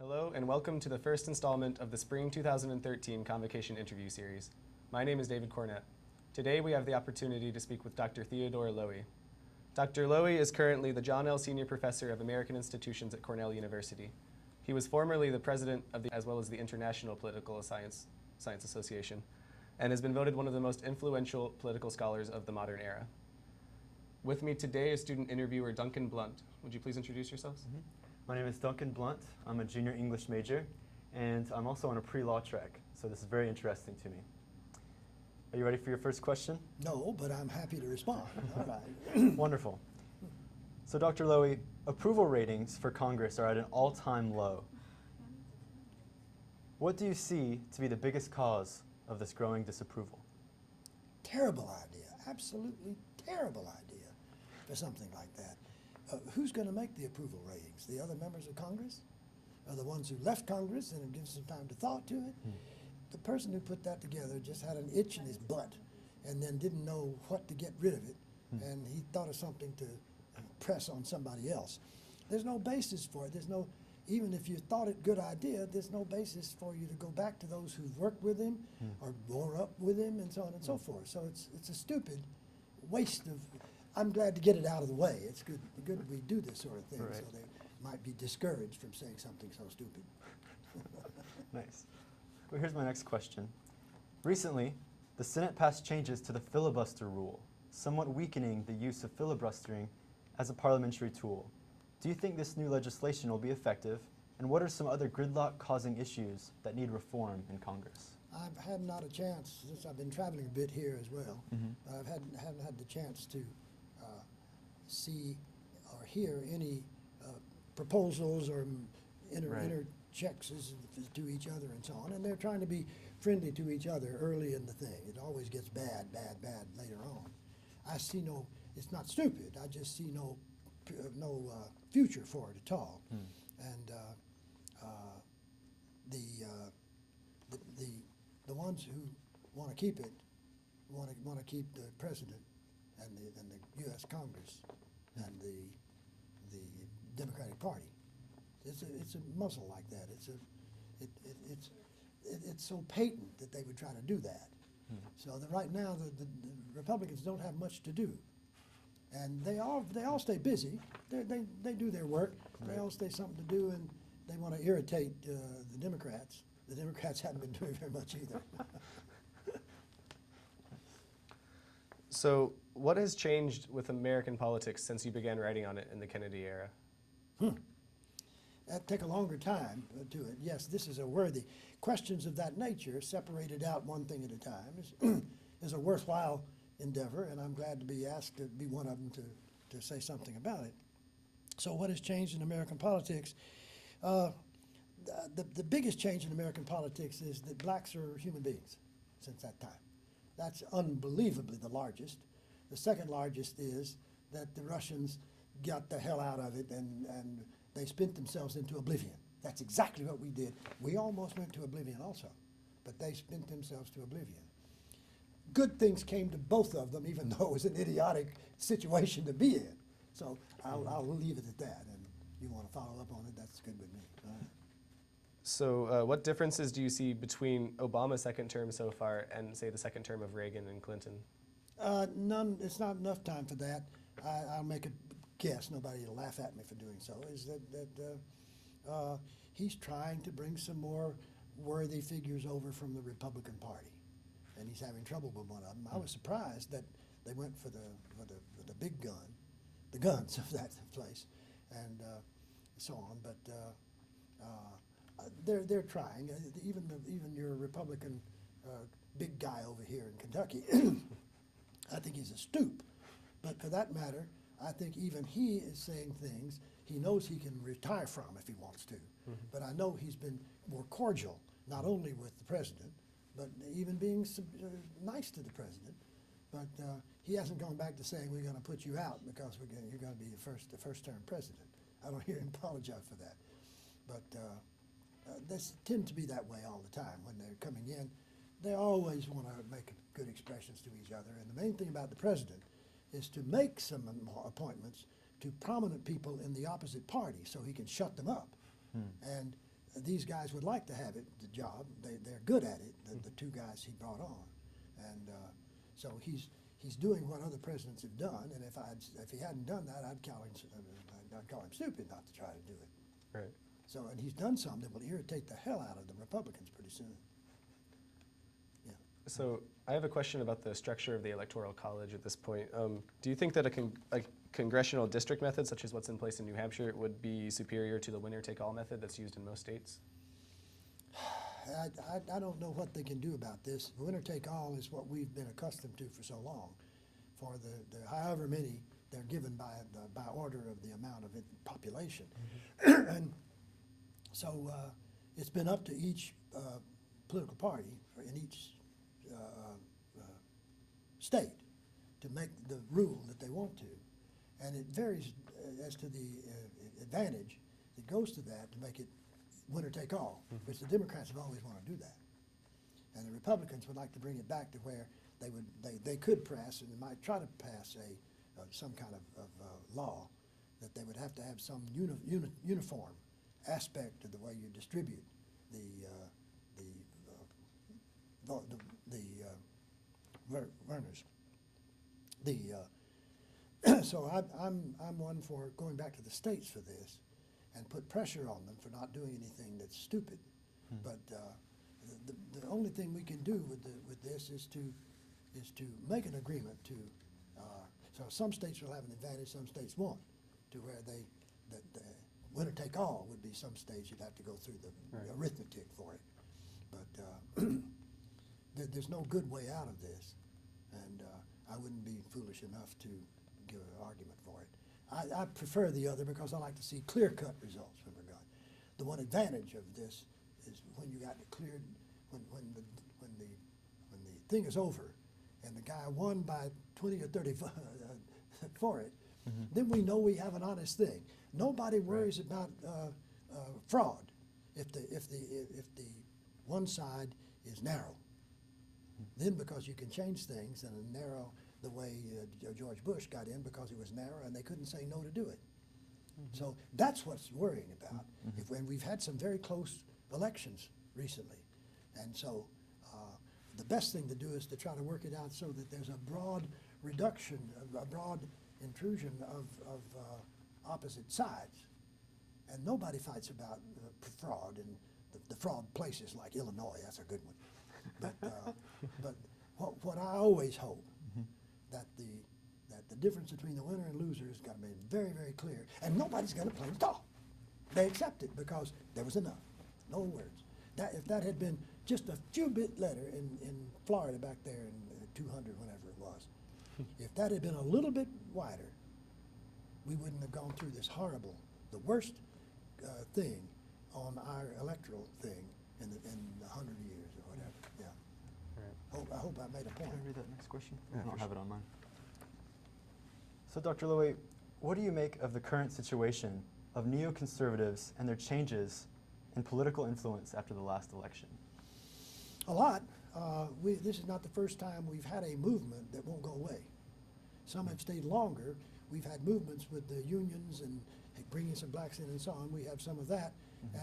Hello and welcome to the first installment of the Spring 2013 Convocation Interview Series. My name is David Cornette. Today we have the opportunity to speak with Dr. Theodore Lowi. Dr. Lowi is currently the John L. Senior Professor of American Institutions at Cornell University. He was formerly the president of as well as the International Political Science Association, and has been voted one of the most influential political scholars of the modern era. With me today is student interviewer Duncan Blount. Would you please introduce yourselves? My name is Duncan Blount. I'm a junior English major, and I'm also on a pre-law track, so this is very interesting to me. Are you ready for your first question? No, but I'm happy to respond. All right. Wonderful. So Dr. Lowi, approval ratings for Congress are at an all-time low. What do you see to be the biggest cause of this growing disapproval? Terrible idea, absolutely terrible idea for something like that. Who's going to make the approval ratings? The other members of Congress? Or the ones who left Congress and have given some time to thought to it? The person who put that together just had an itch in his butt and then didn't know what to get rid of it, and he thought of something to press on somebody else. There's no basis for it. There's no, even if you thought it a good idea, there's no basis for you to go back to those who've worked with him or grown up with him and so on and so forth. So it's a stupid waste of, I'm glad to get it out of the way. It's good we do this sort of thing, Right. so they might be discouraged from saying something so stupid. Nice. Well, here's my next question. Recently, the Senate passed changes to the filibuster rule, somewhat weakening the use of filibustering as a parliamentary tool. Do you think this new legislation will be effective, and what are some other gridlock-causing issues that need reform in Congress? I've had not a chance, since I've been traveling a bit here as well, I haven't had the chance to see or hear any proposals or interchecks to each other and so on. And they're trying to be friendly to each other early in the thing. It always gets bad later on. I see no, it's not stupid, I just see no future for it at all. And the ones who want to keep it want to keep the president and the U.S. Congress and the Democratic Party. It's a muscle like that. It's so patent that they would try to do that. So that right now the Republicans don't have much to do, and they all stay busy. They do their work. They all stay something to do, and they want to irritate the Democrats. The Democrats haven't been doing very much either. So what has changed with American politics since you began writing on it in the Kennedy era? That'd take a longer time to it. Yes, this is a worthy. Questions of that nature, separated out one thing at a time, is a worthwhile endeavor, and I'm glad to be asked to be one of them to say something about it. So what has changed in American politics? The biggest change in American politics is that blacks are human beings since that time. That's unbelievably the largest. The second largest is that the Russians got the hell out of it and they spent themselves into oblivion. That's exactly what we did. We almost went to oblivion also, but they spent themselves to oblivion. Good things came to both of them, even though it was an idiotic situation to be in. So I'll leave it at that, and you want to follow up on it, that's good with me. So what differences do you see between Obama's second term so far and, say, the second term of Reagan and Clinton? None. It's not enough time for that. I'll make a guess. Nobody will laugh at me for doing so. Is that he's trying to bring some more worthy figures over from the Republican Party, and he's having trouble with one of them. I was surprised that they went for the big gun, the guns of that place, and so on. But they're trying. Even your Republican big guy over here in Kentucky, I think he's a stoop. But for that matter, I think even he is saying things he knows he can retire from if he wants to. But I know he's been more cordial, not only with the president, but even being nice to the president. But he hasn't gone back to saying we're going to put you out because you're going to be the first term president. I don't hear him apologize for that. But they tend to be that way all the time when they're coming in. They always want to make good expressions to each other. And the main thing about the president is to make some appointments to prominent people in the opposite party so he can shut them up. And these guys would like to have it, the job. They're good at it, the two guys he brought on. And so he's doing what other presidents have done, and if he hadn't done that, I'd call him stupid not to try to do it. Right. So, and he's done something that will irritate the hell out of the Republicans pretty soon. Yeah. So I have a question about the structure of the Electoral College at this point. Do you think that a congressional district method, such as what's in place in New Hampshire, would be superior to the winner-take-all method that's used in most states? I don't know what they can do about this. Winner-take-all is what we've been accustomed to for so long. For the however many they're given by order of the amount of population. And so it's been up to each political party in each state to make the rule that they want to. And it varies as to the advantage that goes to that to make it winner take all, which the Democrats have always wanted to do that. And the Republicans would like to bring it back to where they could pass, and they might try to pass some kind of law that they would have to have some uniform aspect of the way you distribute the learners. So I'm one for going back to the states for this, and put pressure on them for not doing anything that's stupid. But the only thing we can do with this is to make an agreement to. So some states will have an advantage, some states won't, to where the winner take all would be some states you'd have to go through the arithmetic for it. But there's no good way out of this, and I wouldn't be foolish enough to give an argument for it. I prefer the other because I like to see clear-cut results from regard. The one advantage of this is when you got it cleared, when the thing is over, and the guy won by 20 or 30 for it, then we know we have an honest thing. Nobody worries about fraud if the one side is narrow. Then because you can change things and narrow the way George Bush got in because it was narrow and they couldn't say no to do it. So that's what's worrying about. And we've had some very close elections recently. And so the best thing to do is to try to work it out so that there's a broad reduction, a broad intrusion of opposite sides. And nobody fights about fraud in the fraud places like Illinois. That's a good one. But what I always hope that the difference between the winner and loser has got to be very, very clear. And nobody's going to play the all. They accept it because there was enough. No words. If that had been just a few bit letter in Florida back there in 200, whenever it was, if that had been a little bit wider, we wouldn't have gone through this horrible, the worst thing on our electoral thing in 100 years or whatever. Yeah. Right. I hope I made a point. Can I read that next question? Yeah, I don't for have it on mine. So, Dr. Lowi, what do you make of the current situation of neoconservatives and their changes in political influence after the last election? A lot. This is not the first time we've had a movement that won't go away. Some have stayed longer. We've had movements with the unions and bringing some blacks in and so on. We have some of that,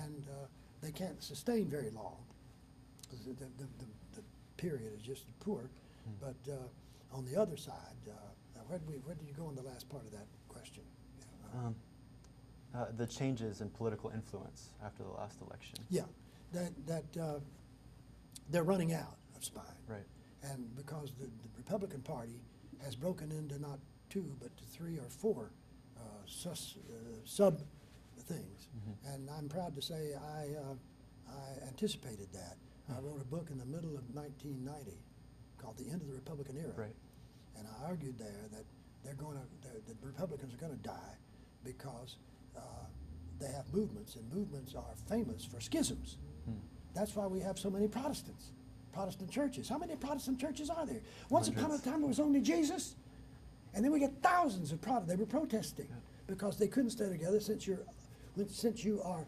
and they can't sustain very long. The period is just poor. But on the other side, where did you go in the last part of that question? The changes in political influence after the last election. Yeah, that they're running out of spine. Right. And because the Republican Party has broken into not 2 but to 3 or 4 sub things, and I'm proud to say I anticipated that. I wrote a book in the middle of 1990 called "The End of the Republican Era," Right. and I argued there that the Republicans are going to die because they have movements, and movements are famous for schisms. That's why we have so many Protestants, Protestant churches. How many Protestant churches are there? Once upon a time, it was only Jesus. And then we get thousands of Protestants. They were protesting because they couldn't stay together since you are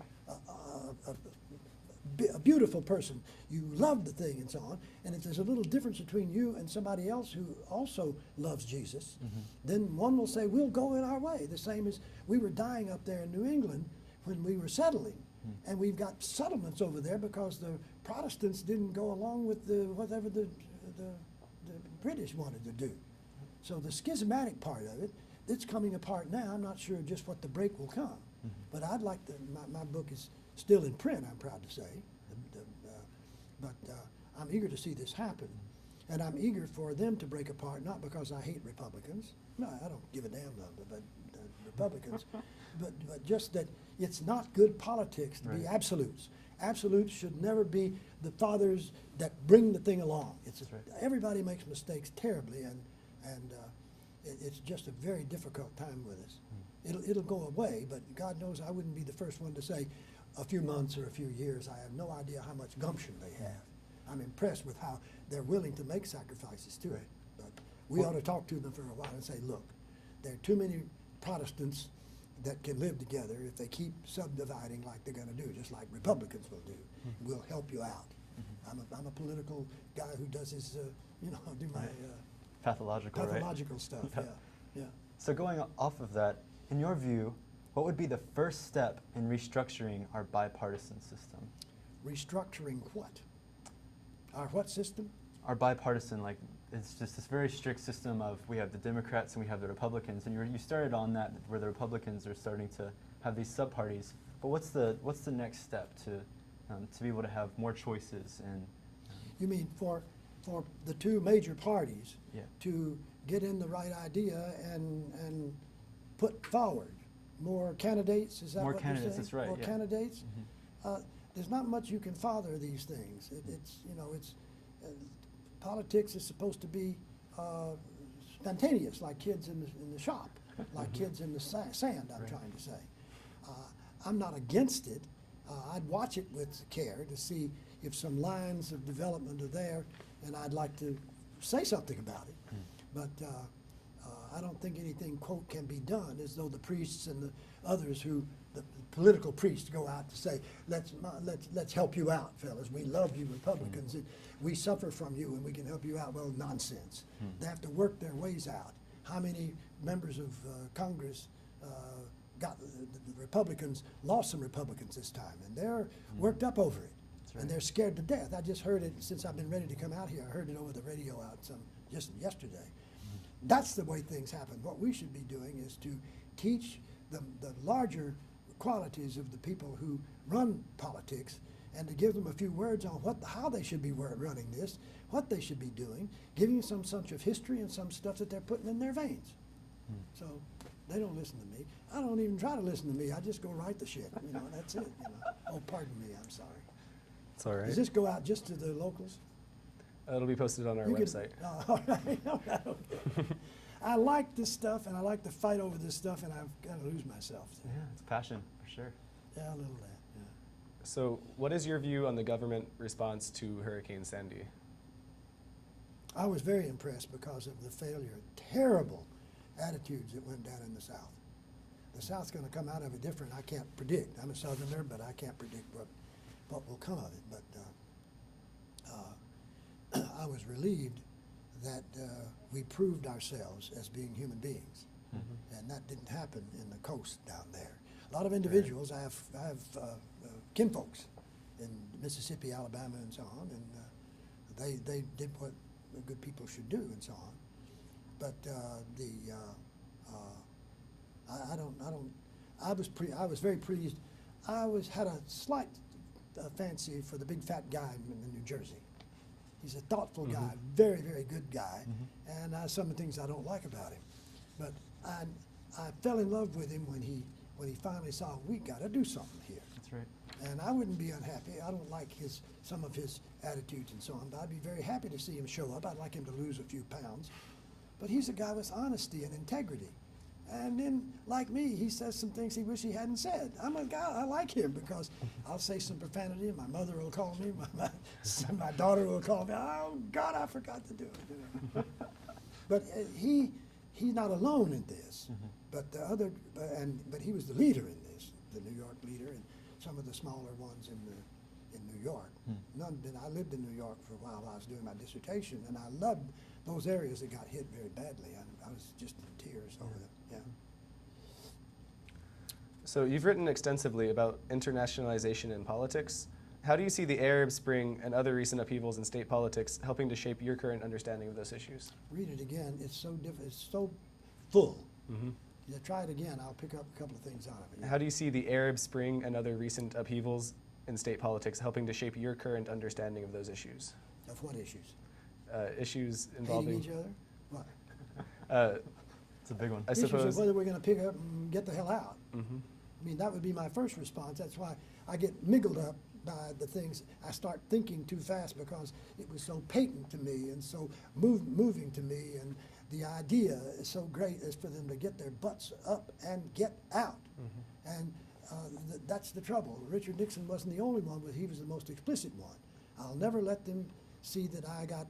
a beautiful person. You love the thing and so on. And if there's a little difference between you and somebody else who also loves Jesus, then one will say, we'll go in our way. The same as we were dying up there in New England when we were settling. And we've got settlements over there because the Protestants didn't go along with whatever the British wanted to do. So the schismatic part of it, it's coming apart now. I'm not sure just what the break will come. But I'd like my book is still in print, I'm proud to say. But I'm eager to see this happen. And I'm eager for them to break apart, not because I hate Republicans. No, I don't give a damn about Republicans. but just that it's not good politics to be absolutes. Absolutes should never be the fathers that bring the thing along. Everybody makes mistakes terribly, and it's just a very difficult time with us. It'll go away, but God knows I wouldn't be the first one to say a few months or a few years. I have no idea how much gumption they have. I'm impressed with how they're willing to make sacrifices to it. But we ought to talk to them for a while and say, look, there are too many Protestants that can live together if they keep subdividing like they're going to do, just like Republicans will do. We'll help you out. I'm a political guy who does his, do my pathological stuff. Yeah. So going off of that, in your view, what would be the first step in restructuring our bipartisan system? Restructuring what? Our what system? Our bipartisan, like, it's just this very strict system of we have the Democrats and we have the Republicans, and you started on that where the Republicans are starting to have these sub-parties. But what's the next step to be able to have more choices and? You mean for the two major parties to get in the right idea and put forward more candidates? Is that more what candidates? you're saying? That's right. More candidates. There's not much you can father these things. Politics is supposed to be spontaneous, like kids in the shop, like kids in the sand. I'm trying to say. I'm not against it. I'd watch it with care to see if some lines of development are there, and I'd like to say something about it. But I don't think anything, quote, can be done as though the priests and the others the political priests go out to say, let's help you out, fellas. We love you, Republicans. We suffer from you, and we can help you out. Well, nonsense. They have to work their ways out. How many members of Congress got the Republicans, lost some Republicans this time, and they're worked up over it. And they're scared to death. I just heard it since I've been ready to come out here. I heard it over the radio out just yesterday. That's the way things happen. What we should be doing is to teach the larger qualities of the people who run politics, and to give them a few words on how they should be running this, what they should be doing, giving some such of history and some stuff that they're putting in their veins. So they don't listen to me. I don't even try to listen to me. I just go write the shit. That's it. Oh, pardon me. I'm sorry. It's all right. Does this go out just to the locals? It'll be posted on our website. All right. Okay. I like this stuff, and I like to fight over this stuff, and I've got to lose myself. Yeah, it's passion, for sure. Yeah, a little that, yeah. So what is your view on the government response to Hurricane Sandy? I was very impressed because of the failure, terrible attitudes that went down in the South. The South's going to come out of it different. I can't predict. I'm a Southerner, but I can't predict what will come of it. But I was relieved that we proved ourselves as being human beings, and that didn't happen in the coast down there. A lot of individuals, I have kinfolks in Mississippi, Alabama, and so on, and they did what good people should do, and so on. But I was very pleased. Had a slight fancy for the big fat guy in New Jersey. He's a thoughtful guy, very, very good guy, and some of the things I don't like about him. But I fell in love with him when he finally saw we got to do something here. That's right. And I wouldn't be unhappy. I don't like some of his attitudes and so on, but I'd be very happy to see him show up. I'd like him to lose a few pounds. But he's a guy with honesty and integrity. And then, like me, he says some things he wish he hadn't said. I'm a guy, I like him because I'll say some profanity, and my mother will call me, my daughter will call me, oh, God, I forgot to do it. But he's not alone in this. But but he was the leader in this, the New York leader, and some of the smaller ones in New York. I lived in New York for a while while I was doing my dissertation, and I loved those areas that got hit very badly. I was just in tears over them. Yeah. So you've written extensively about internationalization in politics. How do you see the Arab Spring and other recent upheavals in state politics helping to shape your current understanding of those issues? Read it again. It's so it's so full. Mm-hmm. Yeah, try it again. I'll pick up a couple of things out of it. How do you see the Arab Spring and other recent upheavals in state politics helping to shape your current understanding of those issues? Of what issues? Issues involving Hating each other? What? It's a big one. I Issues suppose. of whether we're going to pick up and get the hell out. Mm-hmm. I mean, that would be my first response. That's why I get miggled up by the things. I start thinking too fast because it was so patent to me and so moving to me, and the idea is so great is for them to get their butts up and get out. Mm-hmm. And that's the trouble. Richard Nixon wasn't the only one, but he was the most explicit one. I'll never let them see that I got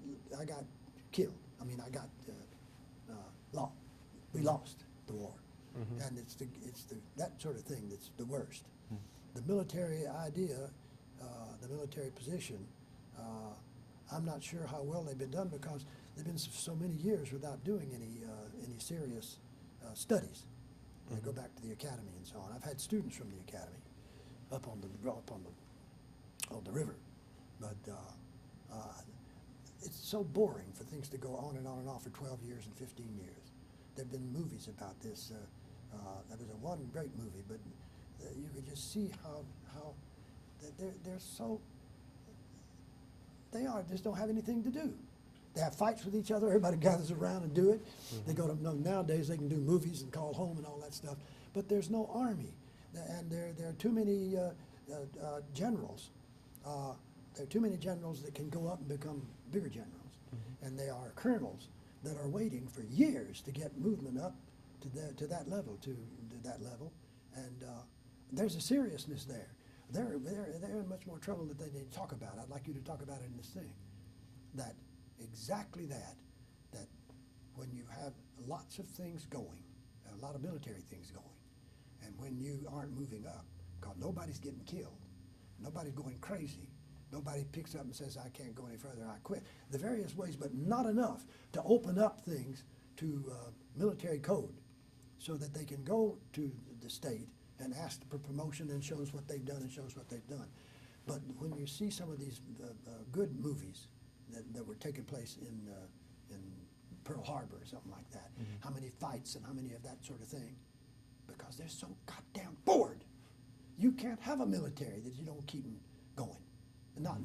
killed. I mean, I got lost. We lost the war. Mm-hmm. And it's that sort of thing that's the worst. Mm. The military idea, the military position, I'm not sure how well they've been done because they've been so many years without doing any serious studies. Mm-hmm. They go back to the academy and so on. I've had students from the academy up on the river, but it's so boring for things to go on and on and on for 12 years and 15 years. There have been movies about this. There was one great movie, but you could just see how they're so, just don't have anything to do. They have fights with each other. Everybody gathers around and do it. Mm-hmm. They go to, nowadays they can do movies and call home and all that stuff, but there's no army. And there are too many generals. There are too many generals that can go up and become bigger generals. Mm-hmm. And they are colonels that are waiting for years to get movement up to that level, and there's a seriousness there. They're in much more trouble than they need to talk about. I'd like you to talk about it in this thing. That exactly that when you have lots of things going, a lot of military things going, and when you aren't moving up, because nobody's getting killed, nobody's going crazy, nobody picks up and says, I can't go any further, I quit. The various ways, but not enough to open up things to military code so that they can go to the state and ask for promotion and shows what they've done and shows what they've done. But when you see some of these good movies that were taking place in Pearl Harbor or something like that, mm-hmm. how many fights and how many of that sort of thing, because they're so goddamn bored. You can't have a military that you don't keep them going. And not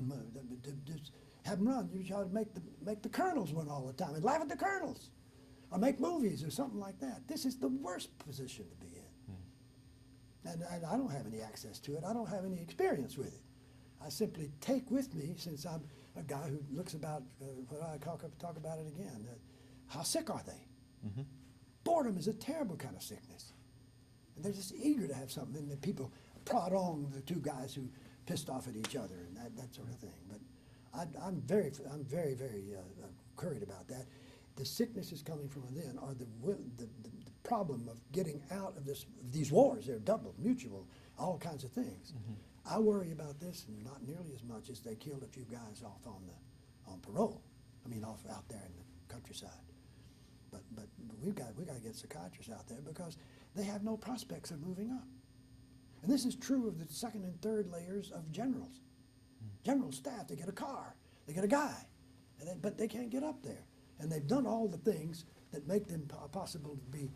just have them run. You should make the colonels run all the time and laugh at the colonels, or make movies or something like that. This is the worst position to be in. And I don't have any access to it. I don't have any experience with it. I simply take with me, since I'm a guy who looks about what I talk about it again. How sick are they? Mm-hmm. Boredom is a terrible kind of sickness, and they're just eager to have something. And the people prod on the two guys who pissed off at each other and that sort of thing. But I'm very worried about that. The sickness is coming from within, or the problem of getting out of these wars. They're double, mutual, all kinds of things. Mm-hmm. I worry about this not nearly as much as they killed a few guys off on parole. I mean, off out there in the countryside. But we got to get psychiatrists out there because they have no prospects of moving up. And this is true of the second and third layers of generals. General staff, they get a car, they get a guy, but they can't get up there. And they've done all the things that make them possible to be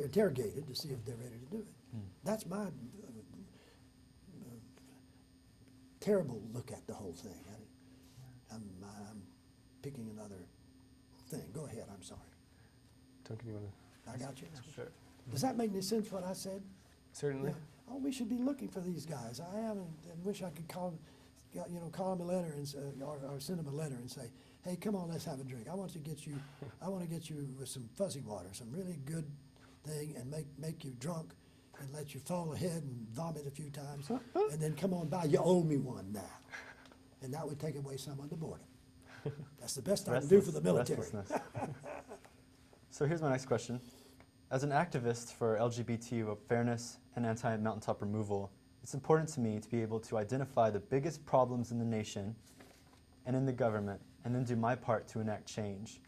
interrogated to see if they're ready to do it. That's my terrible look at the whole thing. I'm picking another thing. Go ahead, I'm sorry. Duncan, you want to? I got you? Sure. Does that make any sense what I said? Certainly. Yeah. Oh, we should be looking for these guys. I wish I could call them a letter and or send them a letter and say, hey, come on, let's have a drink. I want to get you with some fuzzy water, some really good thing, and make you drunk and let you fall ahead and vomit a few times, and then come on by. You owe me one now, and that would take away some of the boredom. That's the best I can do for the military. So here's my next question. As an activist for LGBT fairness and anti-mountaintop removal, it's important to me to be able to identify the biggest problems in the nation and in the government, and then do my part to enact change.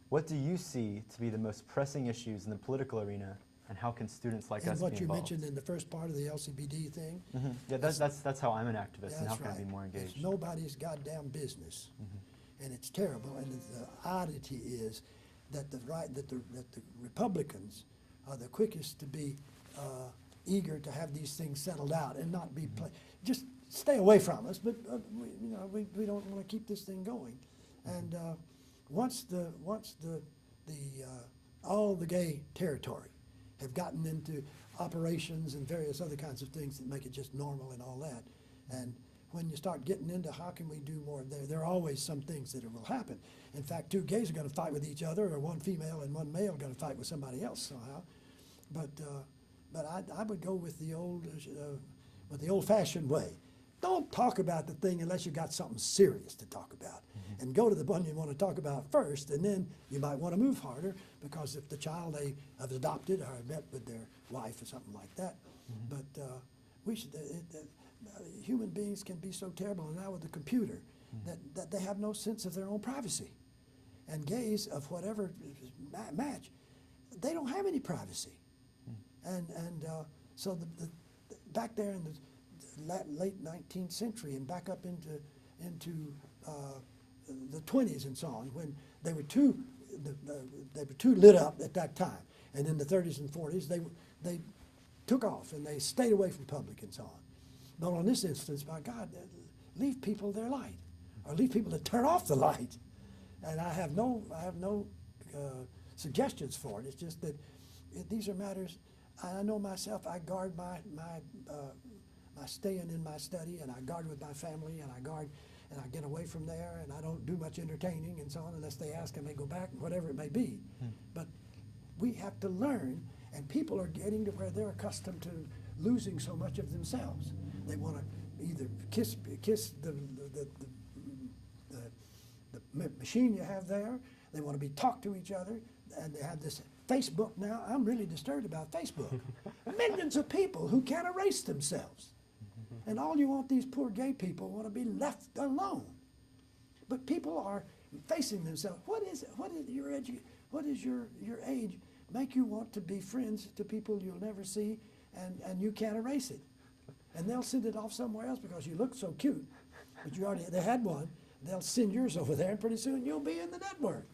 What do you see to be the most pressing issues in the political arena And how can students like And us what be you involved? mentioned in the first part of the LCBD thing, Yeah, that's how I'm an activist, and how that's can I right. be more It's engaged? nobody's goddamn business, and it's terrible. And the oddity is that the Republicans are the quickest to be eager to have these things settled out and not be just stay away from us. But we don't want to keep this thing going. And once all the gay territory have gotten into operations and various other kinds of things that make it just normal and all that. And when you start getting into how can we do more, there are always some things that will happen. In fact, two gays are going to fight with each other, or one female and one male are going to fight with somebody else somehow. But I would go with the old-fashioned way. Don't talk about the thing unless you got something serious to talk about. And go to the one you want to talk about first, and then you might want to move harder, because if the child they have adopted or met with their wife or something like that. But we should, human beings can be so terrible, and now with the computer, that they have no sense of their own privacy. And gays of whatever match, they don't have any privacy. So back there in the late 19th century and back up into the 20s and so on, when they were too lit up at that time, and in the 30s and 40s they took off and they stayed away from public and so on. But on this instance, by God, leave people their light, or leave people to turn off the light. And I have no suggestions for it. It's just that these are matters. I know myself. I guard my staying in my study, and I guard with my family, and I guard. And I get away from there, and I don't do much entertaining and so on unless they ask I may go back, whatever it may be. But we have to learn, and people are getting to where they're accustomed to losing so much of themselves. They want to either kiss the machine you have there. They want to be talked to each other, and they have this Facebook now. I'm really disturbed about Facebook. Millions of people who can't erase themselves. And all you want, these poor gay people want to be left alone. But people are facing themselves. What is your age make you want to be friends to people you'll never see, and you can't erase it? And they'll send it off somewhere else because you look so cute. But they had one. They'll send yours over there, and pretty soon you'll be in the network.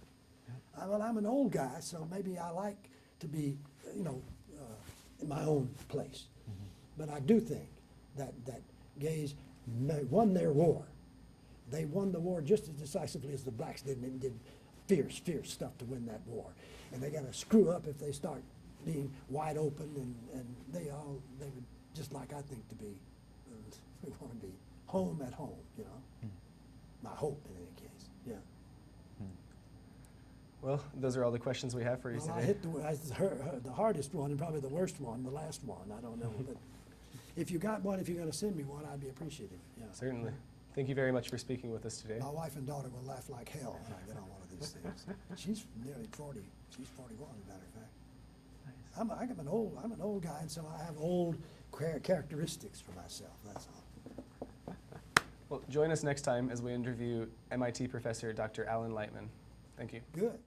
Well, I'm an old guy, so maybe I like to be, in my own place. But I do think that gays won their war. They won the war just as decisively as the blacks did, and did fierce stuff to win that war. And they got to screw up if they start being wide open, and they would just like I think to be. We want to be home at home, My hope in any case, yeah. Well, those are all the questions we have for you Well, today. I hit the hardest one and probably the worst one, the last one. I don't know, but if you got one, if you're going to send me one, I'd be appreciative. Yeah. Certainly. Thank you very much for speaking with us today. My wife and daughter will laugh like hell when I get on one of these things. She's nearly 40. She's 41, as a matter of fact. Nice. I'm an old guy, and so I have old characteristics for myself. That's all. Well, join us next time as we interview MIT professor Dr. Alan Lightman. Thank you. Good.